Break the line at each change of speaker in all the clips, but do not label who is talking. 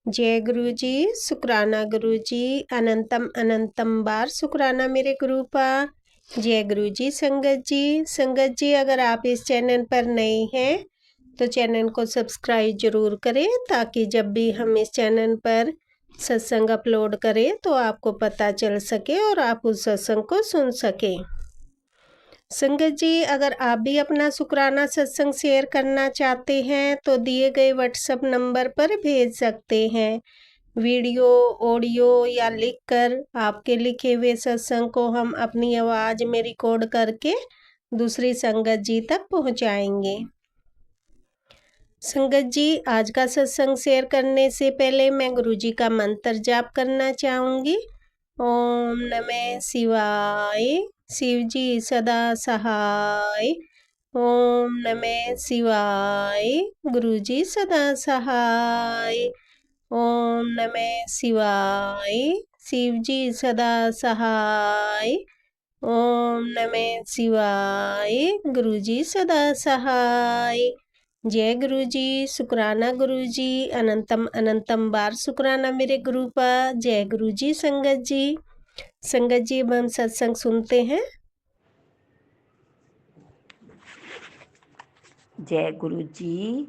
जय गुरु जी, शुक्राना गुरु जी, अनंतम अनंतम बार शुक्राना मेरे गुरुपा। जय गुरु जी। संगत जी अगर आप इस चैनल पर नए हैं तो चैनल को सब्सक्राइब जरूर करें ताकि जब भी हम इस चैनल पर सत्संग अपलोड करें तो आपको पता चल सके और आप उस सत्संग को सुन सकें। संगत जी अगर आप भी अपना शुक्राना सत्संग शेयर करना चाहते हैं तो दिए गए व्हाट्सएप नंबर पर भेज सकते हैं। वीडियो, ऑडियो या लिखकर आपके लिखे हुए सत्संग को हम अपनी आवाज में रिकॉर्ड करके दूसरी संगत जी तक पहुंचाएंगे। संगत जी आज का सत्संग शेयर करने से पहले मैं गुरु जी का मंत्र जाप करना चाहूंगी। ओम नमः शिवाय, शिव जी सदा सहाय। ओम नमः शिवाय, गुरु जी सदा सहाय। ओम नमः शिवाय, शिव जी सदा सहाय। ओम नमः शिवाय, गुरु जी सदा सहाय। जय गुरु जी, शुक्राना गुरु जी, अनंतम अनंतम बार शुक्राना मेरे गुरु पा। जय गुरु जी। संगत जी अब हम सत्संग सुनते हैं।
जय गुरु जी,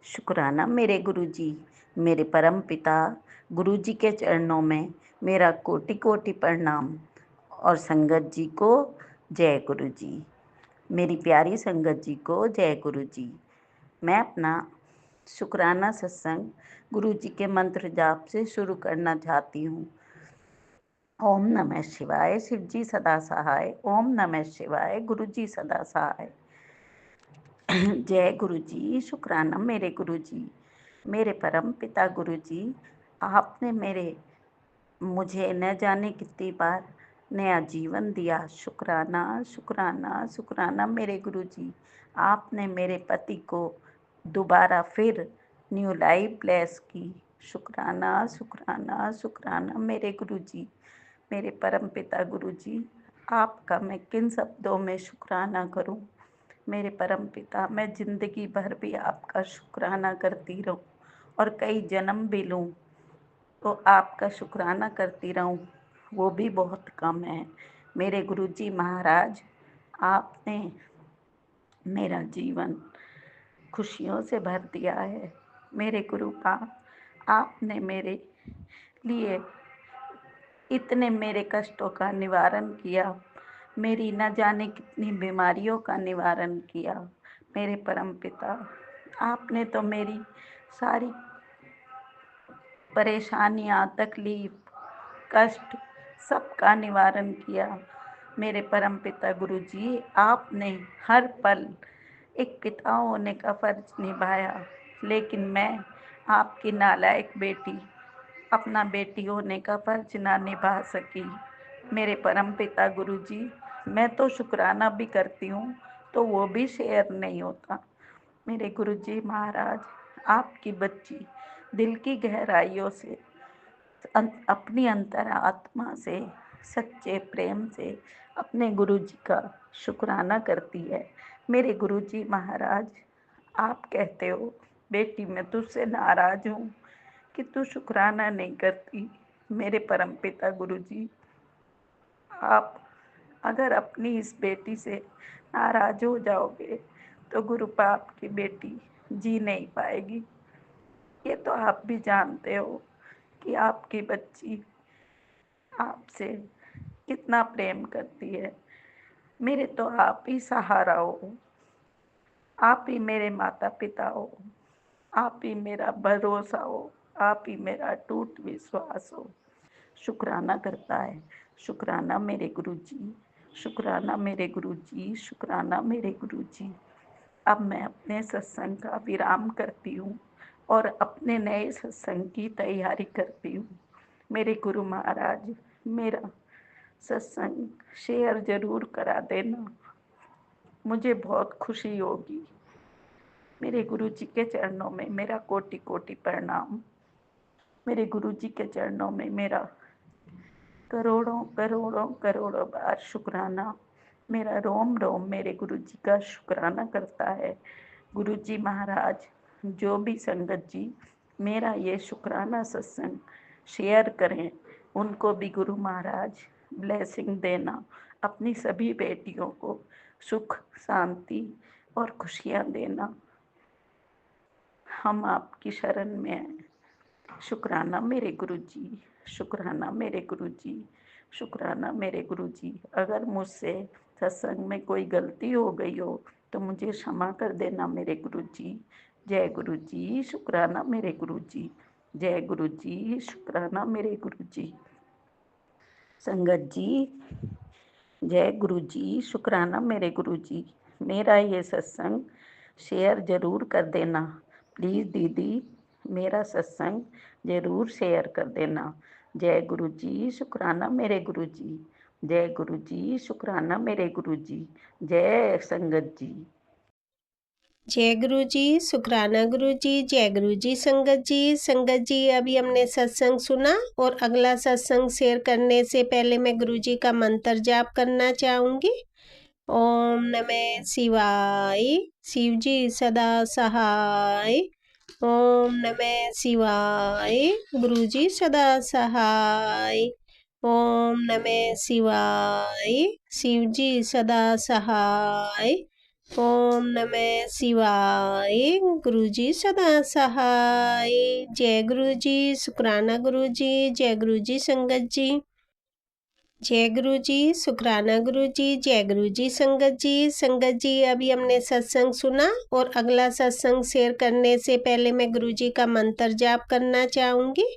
शुक्राना मेरे गुरु जी। मेरे परम पिता गुरु जी के चरणों में मेरा कोटि कोटि प्रणाम। और संगत जी को जय गुरु जी। मेरी प्यारी संगत जी को जय गुरु जी। मैं अपना शुक्राना सत्संग गुरु जी के मंत्र जाप से शुरू करना चाहती हूँ। ओम नमः शिवाय, शिव जी सदा सहाय। ओम नमः शिवाय, गुरु जी सदा सहाय। जय गुरु जी, शुक्राना मेरे गुरु जी। मेरे परम पिता गुरु जी, आपने मुझे न जाने कितनी बार नया जीवन दिया। शुक्राना शुक्राना शुक्राना मेरे गुरु जी। आपने मेरे पति को दोबारा फिर न्यू लाइफ ब्लेस की। शुक्राना शुक्राना शुक्राना मेरे गुरु जी। मेरे परम पिता गुरु जी, आपका मैं किन शब्दों में शुक्राना करूं। मेरे परम पिता, मैं जिंदगी भर भी आपका शुक्राना करती रहूं और कई जन्म भी लूं तो आपका शुक्राना करती रहूं, वो भी बहुत कम है। मेरे गुरुजी महाराज, आपने मेरा जीवन खुशियों से भर दिया है। मेरे गुरुपा, आपने मेरे लिए इतने मेरे कष्टों का निवारण किया, मेरी न जाने कितनी बीमारियों का निवारण किया। मेरे परम पिता, आपने तो मेरी सारी परेशानियां, तकलीफ, कष्ट सबका निवारण किया। मेरे परम पिता गुरु जी, आपने हर पल एक पिता होने का फर्ज निभाया, लेकिन मैं आपकी नालायक बेटी अपना बेटी होने का फर्ज ना निभा सकी। मेरे परम पिता गुरु जी, मैं तो शुक्राना भी करती हूँ तो वो भी शेयर नहीं होता। मेरे गुरु जी महाराज, आपकी बच्ची दिल की गहराइयों से अपनी अंतरात्मा से सच्चे प्रेम से अपने गुरु जी का शुक्राना करती है। मेरे गुरु जी महाराज, आप कहते हो बेटी मैं तुझसे नाराज हूँ कि तू शुक्राना नहीं करती। मेरे परम पिता गुरु जी, आप अगर अपनी इस बेटी से नाराज हो जाओगे तो गुरु पाप की बेटी जी नहीं पाएगी। ये तो आप भी जानते हो कि आपकी बच्ची आपसे कितना प्रेम करती है। मेरे तो आप ही सहारा हो, आप ही मेरे माता पिता हो, आप ही मेरा भरोसा हो, आप ही मेरा टूट विश्वास हो। शुक्राना करता है। शुक्राना मेरे गुरु जी, शुक्राना मेरे गुरु जी, शुक्राना मेरे गुरु जी। अब मैं अपने सत्संग का विराम करती हूँ और अपने नए सत्संग की तैयारी करती हूँ। मेरे गुरु महाराज, मेरा सत्संग शेयर जरूर करा देना, मुझे बहुत खुशी होगी। मेरे गुरु जी के चरणों में मेरा कोटि कोटि प्रणाम। मेरे गुरु जी के चरणों में मेरा करोड़ों करोड़ों करोड़ों बार शुक्राना। मेरा रोम रोम मेरे गुरु जी का शुक्राना करता है। गुरु जी महाराज, जो भी संगत जी मेरा ये शुक्राना सत्संग शेयर करें। उनको भी गुरु महाराज ब्लेसिंग देना, अपनी सभी बेटियों को सुख शांति और खुशियाँ देना। हम आपकी शरण में हैं। शुक्राना मेरे गुरुजी, शुक्राना मेरे गुरुजी, शुक्राना मेरे गुरुजी। अगर मुझसे सत्संग में कोई गलती हो गई हो तो मुझे क्षमा कर देना मेरे गुरुजी। जय गुरुजी, शुक्राना मेरे गुरुजी। जय गुरुजी, शुक्राना मेरे गुरुजी। संगत जी, जय गुरुजी, शुक्राना मेरे गुरुजी। मेरा ये सत्संग शेयर ज़रूर कर देना प्लीज़ दीदी, मेरा सत्संग ज़रूर शेयर कर देना। जय गुरुजी, शुक्राना मेरे गुरुजी। जय गुरुजी, शुक्राना मेरे गुरुजी। जय संगत जी।
जय गुरु जी, शुक्राना गुरु जी, जय गुरु जी। संगत जी, संगत जी, अभी हमने सत्संग सुना और अगला सत्संग शेयर करने से पहले मैं गुरु जी का मंत्र जाप करना चाहूँगी। ओम नमः शिवाय, शिव जी सदा सहाय। ओम नमः शिवाय, गुरु जी सदा सहाय। ओम नमः शिवाय, शिव जी सदा सहाय। ओम नमः शिवाय, गुरु जी सदा सहाय। जय गुरु जी, शुक्राना गुरु जी, जय गुरु जी। संगत जी, जय गुरु जी, शुक्राना गुरु जी, जय गुरु जी। संगत जी, संगत जी, अभी हमने सत्संग सुना और अगला सत्संग शेयर करने से पहले मैं गुरु जी का मंत्र जाप करना चाहूँगी।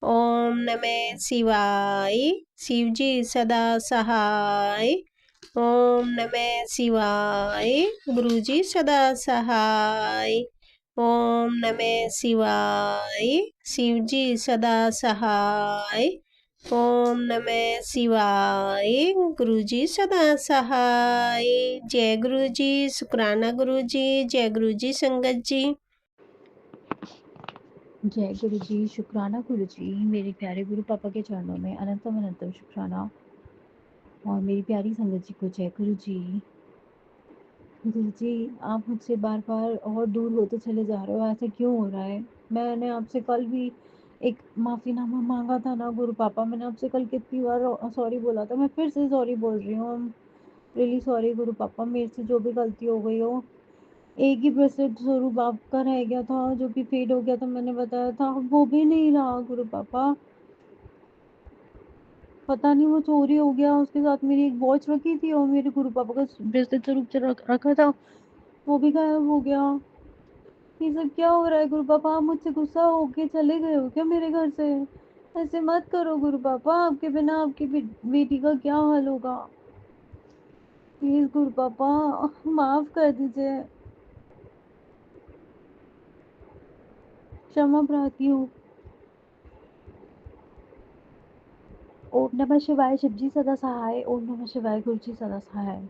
ओम नमः शिवाय, शिव जी सदा सहाय। ओम नमः शिवाय, गुरु जी सदा सहाय। ओम नमः शिवाय, शिव जी सदा सहाय। ओम नमः शिवाय, गुरु जी सदा सहाय। जय गुरु जी, शुक्राना गुरु जी, जय गुरु जी। संगत जी,
जय गुरु जी, शुक्राना गुरु जी। मेरे प्यारे गुरु पापा के चरणों में अनंतम अनंतम शुक्राना। और मेरी प्यारी संगत जी को जय गुरु जी। गुरु जी, आप मुझसे बार बार और दूर होते चले जा रहे हो, ऐसा क्यों हो रहा है? मैंने आपसे कल भी एक माफ़ीनामा मांगा था ना गुरु पापा, मैंने आपसे कल कितनी बार सॉरी बोला था, मैं फिर से सॉरी बोल रही हूँ। रियली सॉरी गुरु पापा, मेरे से जो भी गलती हो गई हो। एक ही ब्रेसलेट स्वरूप आपका रह गया था जो कि फेड हो गया था, मैंने बताया था, वो भी नहीं रहा गुरु पापा। पता नहीं वो चोरी हो गया, उसके साथ मेरी एक वॉच रखी थी और मेरे गुरु पापा का ब्रेसलेट स्वरूप रखा था, वो भी गायब हो गया। ये सब क्या हो रहा है गुरु पापा? आप मुझसे गुस्सा होके चले गए हो क्या मेरे घर से? ऐसे मत करो गुरु पापा, आपके बिना आपकी बेटी का क्या हाल होगा? प्लीज गुरु पापा माफ कर दीजिए, क्षमा प्रार्थी हूँ। ओम नमः शिवाय, शिव जी सदा सहाय। ओम नमः शिवाय, गुरु जी सदा सहाय।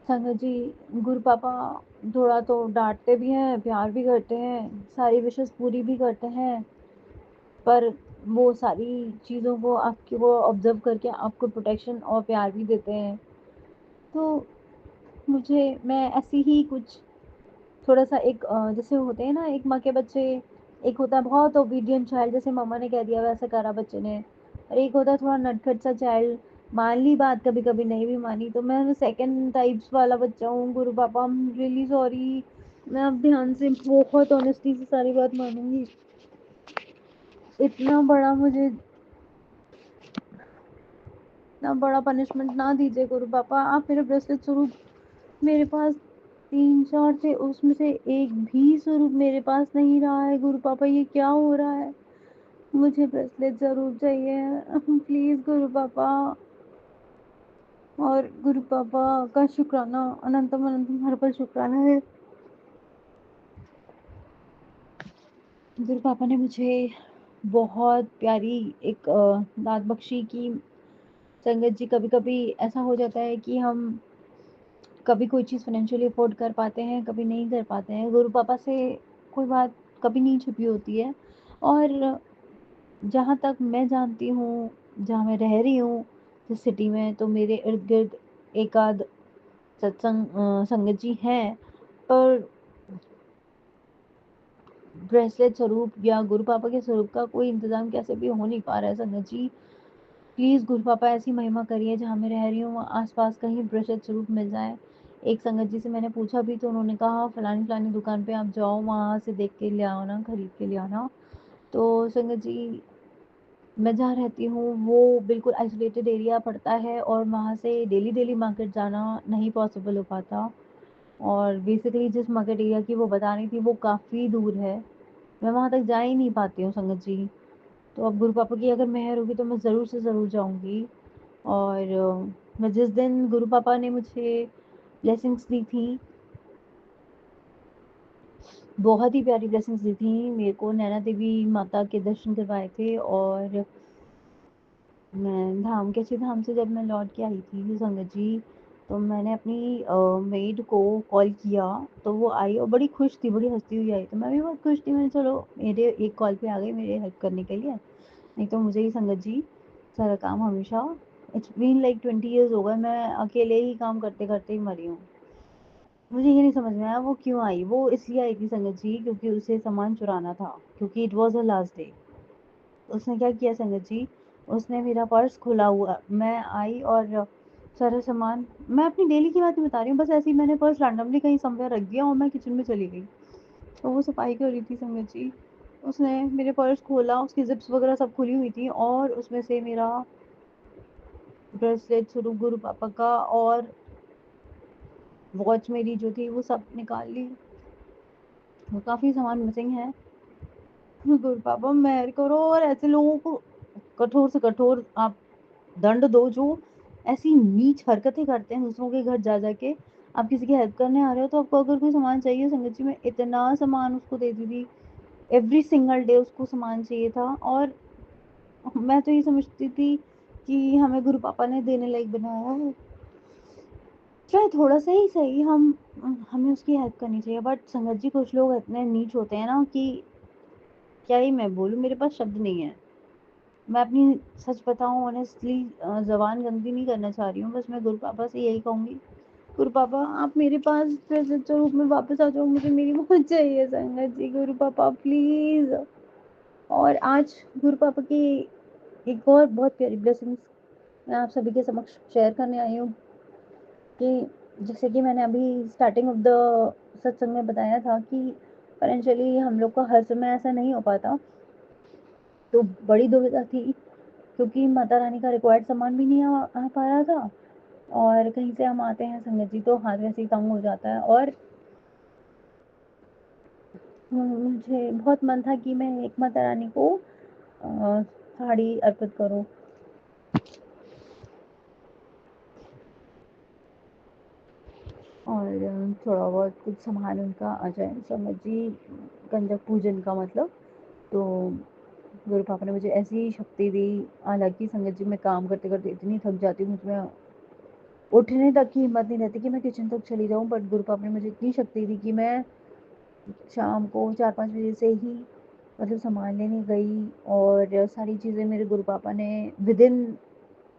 संगत जी, गुरु पापा थोड़ा तो डांटते भी हैं, प्यार भी करते हैं, सारी विशेष पूरी भी करते हैं, पर वो सारी चीज़ों को आपकी वो ऑब्जर्व करके आपको प्रोटेक्शन और प्यार भी देते हैं। तो मैं ऐसी ही कुछ थोड़ा सा एक जैसे होते हैं ना एक माँ के बच्चे, एक होता है बहुत ओबीडियंट चाइल्ड, जैसे मम्मा ने कह दिया वैसा करा बच्चे ने, और एक होता है थोड़ा नटखट सा चाइल्ड, मान ली बात, कभी कभी नहीं भी मानी। तो मैं सेकंड टाइप्स वाला बच्चा हूँ गुरु पापा, आई एम रियली सॉरी। मैं अब ध्यान से बहुत ऑनेस्टी से सारी बात मानूंगी। इतना बड़ा मुझे इतना बड़ा पनिशमेंट ना दीजिए गुरु पापा। आप मेरे ब्रेसलेट स्वरूप, मेरे पास 3-4 थे, उसमें से एक भी स्वरूप मेरे पास नहीं रहा है गुरु पापा, ये क्या हो रहा है? मुझे ब्रेसलेट जरूर चाहिए प्लीज गुरु पापा। और गुरु पापा का शुक्राना, अनंतम अनंतम हर पल शुक्राना है। गुरु पापा ने मुझे बहुत प्यारी एक दात बख्शी की। संगत जी, कभी कभी ऐसा हो जाता है कि हम कभी कोई चीज़ फाइनेंशियली अफोर्ड कर पाते हैं, कभी नहीं कर पाते हैं। गुरु पापा से कोई बात कभी नहीं छुपी होती है। और जहाँ तक मैं जानती हूँ, जहाँ मैं रह रही हूँ जिस सिटी में, तो मेरे इर्द गिर्द एक आध संगत जी हैं, पर ब्रेसलेट स्वरूप या गुरु पापा के स्वरूप का कोई इंतजाम कैसे भी हो नहीं पा रहा है संगत जी। प्लीज़ गुरु पापा ऐसी महिमा करिए जहाँ मैं रह रही हूँ वहाँ आसपास कहीं ब्रेसलेट स्वरूप मिल जाए। एक संगत जी से मैंने पूछा भी तो उन्होंने कहा फलानी फलानी दुकान पे आप जाओ, वहाँ से देख के ले आओ ना, खरीद के ले आना। तो संगत जी मैं जहाँ रहती हूँ वो बिल्कुल आइसोलेटेड एरिया पड़ता है और वहाँ से डेली डेली मार्केट जाना नहीं पॉसिबल हो पाता। और बेसिकली जिस मार्केट एरिया की वो बता रही थी वो काफ़ी दूर है, मैं वहाँ तक जा ही नहीं पाती हूँ संगत जी। तो अब गुरु पापा की अगर मेहर होगी तो मैं ज़रूर से ज़रूर जाऊँगी। और मैं जिस दिन गुरु पापा ने मुझे ब्लेसिंग्स दी थी, बहुत ही प्यारी ब्लेसिंग्स दी थी मेरे को, नैना देवी माता के दर्शन करवाए थे। और मैं धाम कैसे धाम से जब मैं लौट के आई थी संगत जी, तो मैंने अपनी मेड को कॉल किया तो वो आई और बड़ी खुश थी, बड़ी हंसती हुई आई। तो मैं भी बहुत खुश थी, मैंने चलो मेरे एक कॉल पे आ गई मेरे हेल्प करने के लिए, नहीं तो मुझे ही संगत जी सारा काम हमेशा। इट्स बीन लाइक 20 ईयर्स हो गए, मैं अकेले ही काम करते करते ही मरी हूँ। मुझे ये नहीं समझ में आया वो क्यों आई। वो इसलिए आई थी संगत जी क्योंकि उसे सामान चुराना था, क्योंकि it was a last day. उसने क्या किया संगत जी, उसने मेरा पर्स खुला हुआ, मैं आई और सारा सामान, मैं अपनी डेली की बात ही बता रही हूँ, बस ऐसे ही मैंने पर्स रैंडमली कहीं समवेयर रख दिया और मैं किचन में चली गई। तो वो सफाई कर रही थी संगत जी, उसने मेरे पर्स खोला, उसकी जिप्स वगैरह सब खुली हुई थी और उसमें से मेरा ब्रेसलेट स्वरूप गुरु पापा का और वॉच मेरी जो थी वो सब निकाल ली। वो काफ़ी सामान मिसिंग है। गुरु पापा मेहर करो और ऐसे लोगों को कठोर से कठोर आप दंड दो जो ऐसी नीच हरकतें करते हैं दूसरों के घर जा जाके। आप किसी की हेल्प करने आ रहे हो तो आपको अगर कोई सामान चाहिए, संगत जी मैं इतना सामान उसको देती थी, एवरी सिंगल डे उसको सामान चाहिए था। और मैं तो ये समझती थी कि हमें गुरु पापा ने देने लायक बनाया है, चाहे थोड़ा सा ही सही हम हमें उसकी हेल्प करनी चाहिए। बट संगत जी कुछ लोग इतने नीच होते हैं ना कि क्या ही मैं बोलूँ, मेरे पास शब्द नहीं है। मैं अपनी सच बताऊँ ऑनेस्टली, ज़बान गंदी नहीं करना चाह रही हूँ, बस मैं गुरु पापा से यही कहूँगी, गुरु पापा आप मेरे पास प्रेजेंट रूप में वापस आ जाओ, मुझे मेरी मौत चाहिए संगत जी, गुरु पापा प्लीज़। और आज गुरु पापा की एक और बहुत प्यारी ब्लेसिंग्स मैं आप सभी के समक्ष शेयर करने आई हूँ कि जैसे कि मैंने अभी स्टार्टिंग ऑफ द सत्संग में बताया था कि फाइनेंशियली हम लोग का हर समय ऐसा नहीं हो पाता, तो बड़ी दुविधा थी क्योंकि माता रानी का रिक्वायर्ड सामान भी नहीं आ पा रहा था और कहीं से हम आते हैं संगत जी तो हाथ वैसे ही तंग हो जाता है। और मुझे बहुत मन था कि मैं एक माता रानी को साड़ी अर्पित करूं। और थोड़ा बहुत कुछ सामान उनका आ जाए संगत जी, कंजक पूजन का मतलब। तो गुरु पापा ने मुझे ऐसी शक्ति दी, हालांकि संगत जी मैं काम करते करते इतनी थक जाती हूँ, मुझमें उठने तक की हिम्मत नहीं रहती कि मैं किचन तक चली जाऊँ। बट गुरु पापा ने मुझे इतनी शक्ति दी कि मैं शाम को 4-5 बजे से ही मतलब सामान लेने गई और सारी चीज़ें मेरे गुरु पापा ने विद इन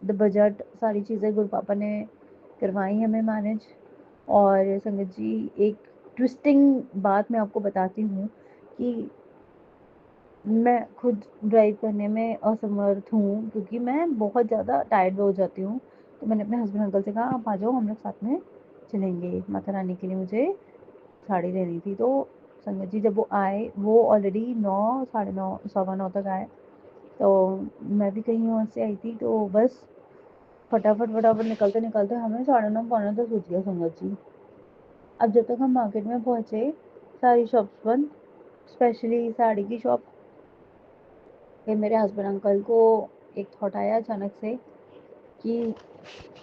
द बजट सारी चीज़ें गुरु पापा ने करवाई हमें मैनेज। और संगत जी एक ट्विस्टिंग बात मैं आपको बताती हूँ कि मैं खुद ड्राइव करने में असमर्थ हूँ क्योंकि मैं बहुत ज़्यादा टायर्ड हो जाती हूँ। तो मैंने अपने हस्बैंड अंकल से कहा आप आ जाओ हम लोग साथ में चलेंगे, माता रानी के लिए मुझे साड़ी लेनी थी। तो संगत जी जब वो आए वो ऑलरेडी 9 साढ़े 9 सवा 9 तक आए। तो मैं भी कहीं और से आई थी तो बस फटाफट फटाफट निकलते निकलते हमें 9:30 पौने 10 बज गया संगत जी। अब जब तक हम मार्केट में पहुँचे सारी शॉप्स बंद, स्पेशली साड़ी की शॉप। फिर मेरे हस्बैंड अंकल को एक थॉट आया अचानक से कि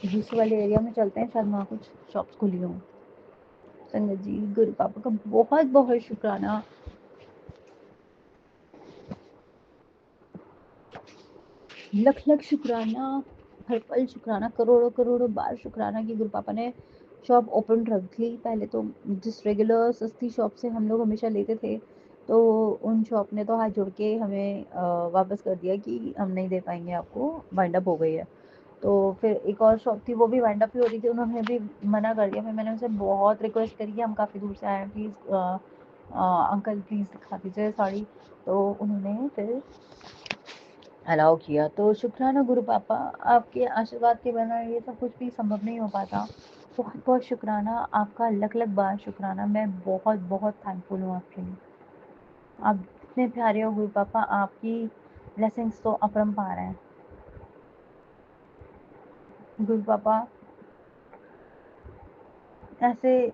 दूसरे वाले एरिया में चलते हैं, शायद वहाँ कुछ शॉप्स खुली हों। संगत जी गुरु पापा का बहुत बहुत शुक्राना, लख लख शुक्राना, हर पल शुक्राना, करोड़ों करोड़ों बार शुक्राना कि गुरु पापा ने शॉप ओपन रख ली। पहले तो जिस रेगुलर सस्ती शॉप से हम लोग हमेशा लेते थे तो उन शॉप ने तो हाथ जोड़ के हमें वापस कर दिया कि हम नहीं दे पाएंगे आपको, वाइंड अप हो गई है। तो फिर एक और शॉप थी वो भी वाइंड अप ही हो रही थी, उन्होंने भी मना कर दिया। फिर मैंने उनसे बहुत रिक्वेस्ट करी कि हम काफ़ी दूर से आए हैं, प्लीज़ अंकल प्लीज़ दिखा दीजिए साड़ी, तो उन्होंने फिर अलाउ किया। तो शुक्राना गुरु पापा, आपके आशीर्वाद के बिना ये सब कुछ भी संभव नहीं हो पाता। बहुत बहुत शुक्राना आपका, लख लख बार शुक्राना। मैं बहुत बहुत थैंकफुल हूँ आपके लिए। आप इतने प्यारे हो गुरु पापा, आपकी ब्लेसिंग्स तो अपरंपार हैं गुरु पापा। ऐसे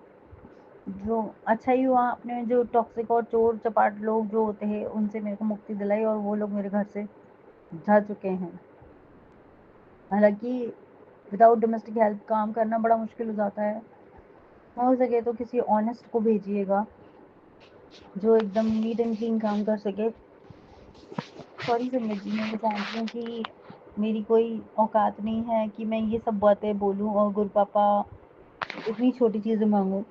जो अच्छा ही हुआ आपने जो टॉक्सिक और चोर चपाट लोग जो होते हैं उनसे मेरे को मुक्ति दिलाई, और वो लोग मेरे घर से जा चुके हैं। हालांकि विदाउट डोमेस्टिक हेल्प काम करना बड़ा मुश्किल हो जाता है। हो सके तो किसी ऑनेस्ट को भेजिएगा जो एकदम नीट एंड क्लीन काम कर सके। सॉरी संगत जी, मैं जानती हूँ कि मेरी कोई औकात नहीं है कि मैं ये सब बातें बोलूँ और गुरु पापा इतनी छोटी चीज़ें मांगूँ,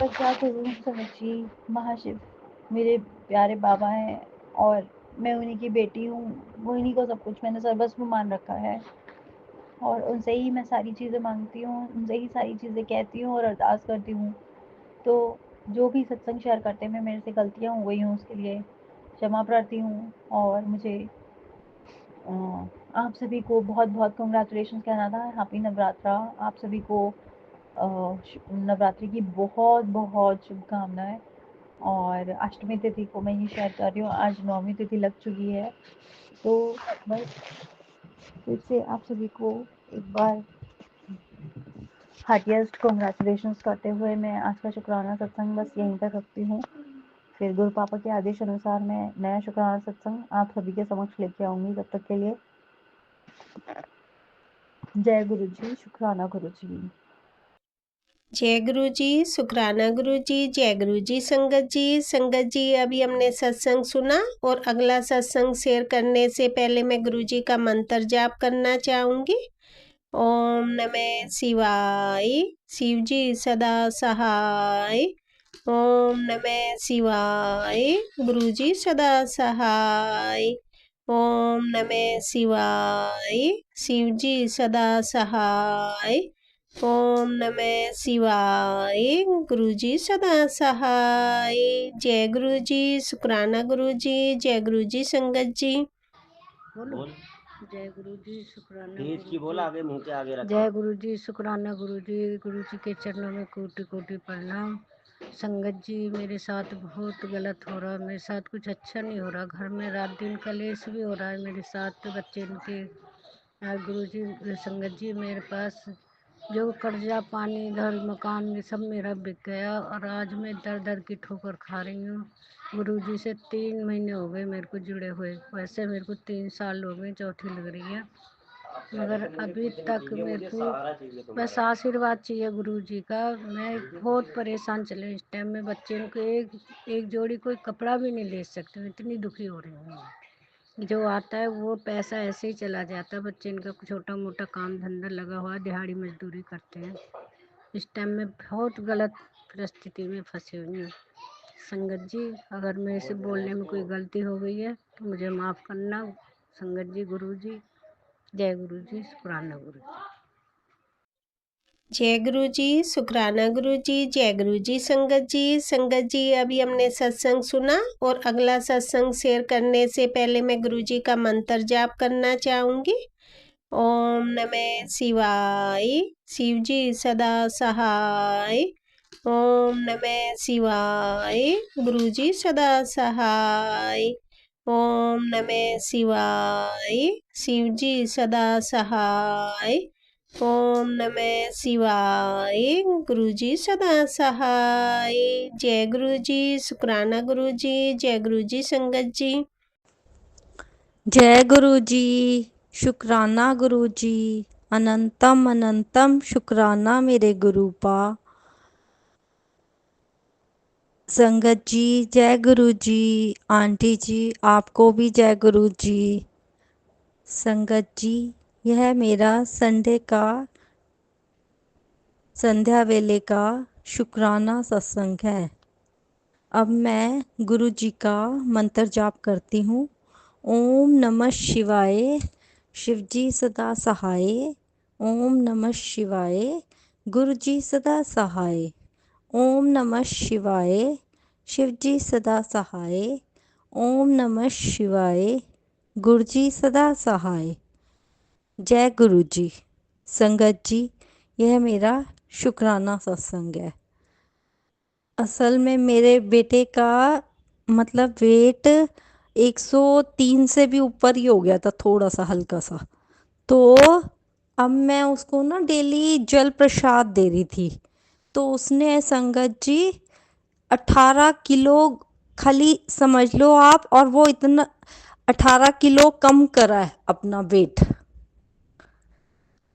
पर क्या करूँ संगत जी। महाशिव मेरे प्यारे बाबा हैं और मैं उन्हीं की बेटी हूँ, वो उन्हीं को सब कुछ मैंने सर्वस्व मान रखा है, और उनसे ही मैं सारी चीज़ें मांगती हूँ, उनसे ही सारी चीज़ें कहती हूँ और अरदास करती हूँ। तो जो भी सत्संग शेयर करते हैं, मेरे से गलतियाँ हो गई हूँ उसके लिए क्षमा प्रार्थी हूँ। और मुझे आप सभी को बहुत बहुत कंग्रेचुलेशन कहना था। हैप्पी नवरात्रा। आप सभी को नवरात्रि की बहुत बहुत शुभकामनाएं। और अष्टमी तिथि को मैं ये शेयर कर रही हूँ, आज 9वीं तिथि लग चुकी है। तो बस फिर से आप सभी को एक बार हार्टिएस्ट कॉन्ग्रेचुलेशंस करते हुए मैं आज का शुक्राना सत्संग बस यहीं तक रखती हूँ। फिर गुरु पापा के आदेश अनुसार मैं नया शुक्राना सत्संग आप सभी के समक्ष लेके आऊँगी। तब तक के लिए जय गुरु जी, शुक्राना गुरु जी।
जय गुरु जी, शुक्राना गुरु जी, जय गुरु जी। संगत जी, संगत जी अभी हमने सत्संग सुना और अगला सत्संग शेयर करने से पहले मैं गुरु जी का मंत्र जाप करना चाहूँगी। ओम नमः शिवाय, शिव जी सदा सहाय। ओम नमः शिवाय, गुरु जी सदा सहाय। ओम नमः शिवाय, शिव जी सदा सहाय। ओम नमः शिवाय, गुरु जी सदा सहाय। जय गुरु जी, शुक्राना गुरु जी, जय गुरु जी। संगत जी
बोल।
जय गुरु जी, शुक्राना
तेज
गुरु
की बोल,
जी।
आगे मुंह के आगे रख।
जय गुरु जी, शुक्राना गुरु जी के चरणों में कोटि कोटि प्रणाम। संगत जी, मेरे साथ बहुत गलत हो रहा है, मेरे साथ कुछ अच्छा नहीं हो रहा। घर में रात दिन कलेश भी हो रहा है मेरे साथ, बच्चे इनके। गुरु जी, संगत जी, मेरे पास जो कर्जा पानी घर मकान ये सब मेरा बिक गया, और आज मैं दर दर की ठोकर खा रही हूँ। गुरु जी से 3 महीने हो गए मेरे को जुड़े हुए, वैसे मेरे को 3 साल हो गए, चौथी लग रही है। मगर अभी तक मेरे को बस आशीर्वाद चाहिए गुरु जी का। मैं बहुत परेशान चले इस टाइम में, बच्चे को एक जोड़ी कोई कपड़ा भी नहीं ले सकती हूँ, इतनी दुखी हो रही हूँ। जो आता है वो पैसा ऐसे ही चला जाता है। बच्चे इनका छोटा मोटा काम धंधा लगा हुआ है, दिहाड़ी मजदूरी करते हैं। इस टाइम में बहुत गलत परिस्थिति में फंसी हुई हूँ। संगत जी, अगर मेरे से बोलने में कोई गलती हो गई है तो मुझे माफ़ करना। संगत जी, गुरु जी, जय गुरु जी, शुक्राना गुरु जी।
जय गुरु जी, शुक्राना गुरु जी, जय गुरु जी। संगत जी, संगत जी अभी हमने सत्संग सुना और अगला सत्संग शेयर करने से पहले मैं गुरु जी का मंत्र जाप करना चाहूँगी। ओम नमः शिवाय, शिव जी सदा सहाय। ओम नमः शिवाय, गुरु जी सदा सहाय। ओम नमः शिवाय, शिव जी सदा सहाय। ओम नमः शिवाय, गुरु जी सदा सहाय। जय गुरु जी, शुक्राना गुरु जी, जय गुरु जी। संगत जी
जय गुरु जी, शुक्राना गुरु जी, अनंतम अनंतम शुक्राना मेरे गुरुपा। संगत जी जय गुरु जी। आंटी जी आपको भी जय गुरु जी। संगत जी, यह मेरा संडे का संध्या वेले का शुक्राना सत्संग है। अब मैं गुरु जी का मंत्र जाप करती हूँ। ओम नमः शिवाय, शिव जी सदा सहाय। ओम नमः शिवाय, गुरु जी सदा सहाय। ओम नमः शिवाय। शिव जी सदा सहाय। ओम नमः शिवाय। गुरु जी सदा सहाय। जय गुरु जी। संगत जी, यह मेरा शुक्राना सत्संग है। असल में मेरे बेटे का मतलब वेट 103 से भी ऊपर ही हो गया था, थोड़ा सा हल्का सा। तो अब मैं उसको ना डेली जल प्रसाद दे रही थी, तो उसने संगत जी 18 किलो खाली समझ लो आप, और वो इतना 18 किलो कम करा है अपना वेट।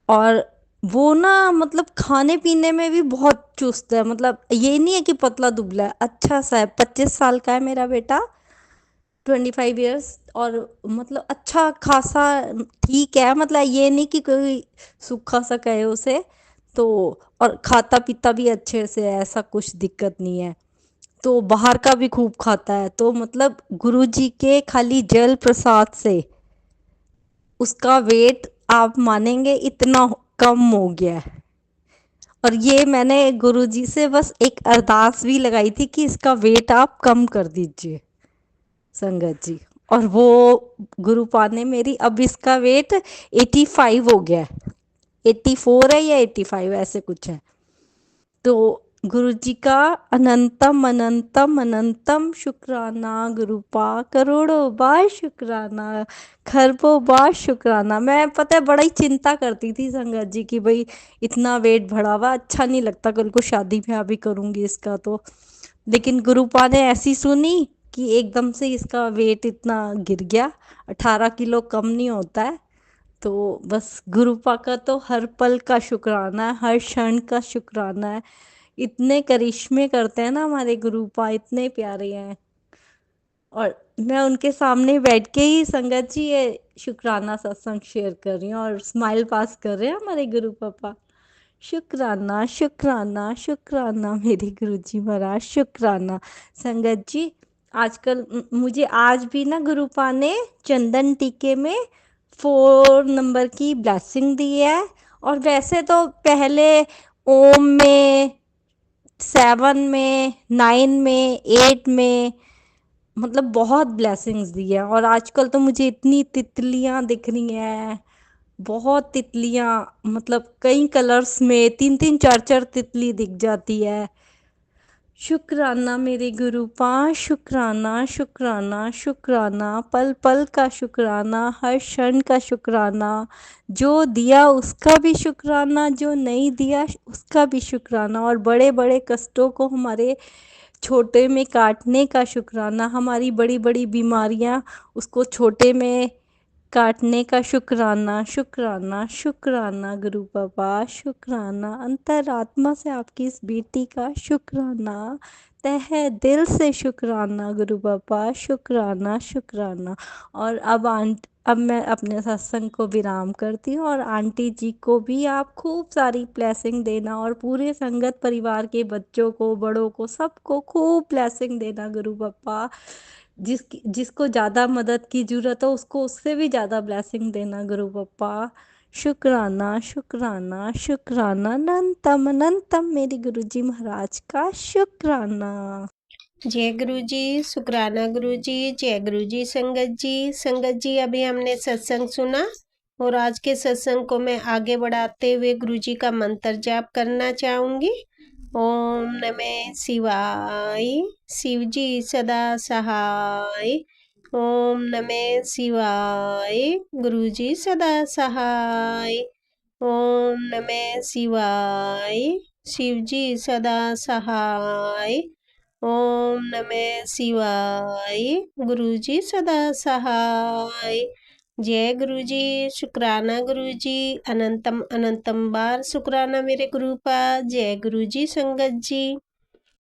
और वो ना मतलब खाने पीने में भी बहुत चुस्त है, मतलब ये नहीं है कि पतला दुबला है, अच्छा सा है। 25 साल का है मेरा बेटा, 25 ईयर्स। और मतलब अच्छा खासा ठीक है, मतलब ये नहीं कि कोई सूखा सा कहे उसे। तो और खाता पीता भी अच्छे से है, ऐसा कुछ दिक्कत नहीं है। तो बाहर का भी खूब खाता है। तो मतलब गुरुजी के खाली जल प्रसाद से उसका वेट आप मानेंगे इतना कम हो गया है। और ये मैंने गुरुजी से बस एक अरदास भी लगाई थी कि इसका वेट आप कम कर दीजिए संगत जी। और वो गुरुपा ने मेरी, अब इसका वेट 85 हो गया है। 84 है या 85 ऐसे कुछ है। तो गुरु जी का अनंतम अनंतम अनंतम शुक्राना, गुरुपा करोड़ों बार शुक्राना, खरबों बार शुक्राना। मैं पता है बड़ा ही चिंता करती थी संगत जी की भाई इतना वेट बढ़ा हुआ, अच्छा नहीं लगता, कल को शादी ब्याह भी करूंगी इसका तो। लेकिन गुरुपा ने ऐसी सुनी कि एकदम से इसका वेट इतना गिर गया। 18 किलो कम नहीं होता है। तो बस गुरुपा का तो हर पल का शुक्राना है, हर क्षण का शुक्राना है। इतने करिश्मे करते हैं ना हमारे गुरुपा, इतने प्यारे हैं। और मैं उनके सामने बैठ के ही संगत जी ये शुक्राना सत्संग शेयर कर रही हूँ और स्माइल पास कर रहे हैं हमारे गुरु पापा। शुक्राना शुक्राना शुक्राना मेरे गुरुजी महाराज, शुक्राना। संगत जी, आजकल मुझे आज भी ना गुरुपा ने चंदन टीके में 4 नंबर की ब्लेसिंग दी है। और वैसे तो पहले ओम में, 7 में, 9 में, 8 में, मतलब बहुत ब्लेसिंग्स दी है। और आजकल तो मुझे इतनी तितलियां दिख रही हैं, बहुत तितलियां, मतलब कई कलर्स में 3-3 4-4 तितली दिख जाती है। शुक्राना मेरे गुरुपा, शुक्राना शुक्राना शुक्राना, पल पल का शुक्राना, हर क्षण का शुक्राना। जो दिया उसका भी शुक्राना, जो नहीं दिया उसका भी शुक्राना। और बड़े बड़े कष्टों को हमारे छोटे में काटने का शुक्राना, हमारी बड़ी बड़ी बीमारियां उसको छोटे में काटने का शुक्राना। शुक्राना शुक्राना गुरु बाबा, शुक्राना अंतरात्मा से आपकी इस बेटी का शुक्राना, तहे दिल से शुक्राना गुरु बाबा, शुक्राना शुक्राना। और अब मैं अपने सत्संग को विराम करती हूँ। और आंटी जी को भी आप खूब सारी ब्लेसिंग देना, और पूरे संगत परिवार के बच्चों को, बड़ों को, सबको खूब ब्लेसिंग देना गुरु बाबा। जिसको ज़्यादा मदद की ज़रूरत हो उसको उससे भी ज़्यादा ब्लेसिंग देना गुरु बाबा। शुक्राना शुक्राना शुक्राना, अनंतम अनंतम मेरे गुरुजी महाराज का शुक्राना।
जय गुरु जी, शुक्राना गुरु जी। जय गुरु जी। संगत जी, संगत जी, अभी हमने सत्संग सुना और आज के सत्संग को मैं आगे बढ़ाते हुए गुरु जी का मंत्र जाप करना चाहूंगी। ओम नमः शिवाय। शिव जी सदा सहाय। ओम नमः शिवाय। गुरु जी सदा सहाय। ओम नमः शिवाय। शिव जी सदा सहाय। ओम नमः शिवाय। गुरु जी सदा सहाय। जय गुरु जी, शुक्राना गुरु जी, अनंतम अनंतम बार शुक्राना मेरे गुरु पा। जय गुरु जी संगत जी।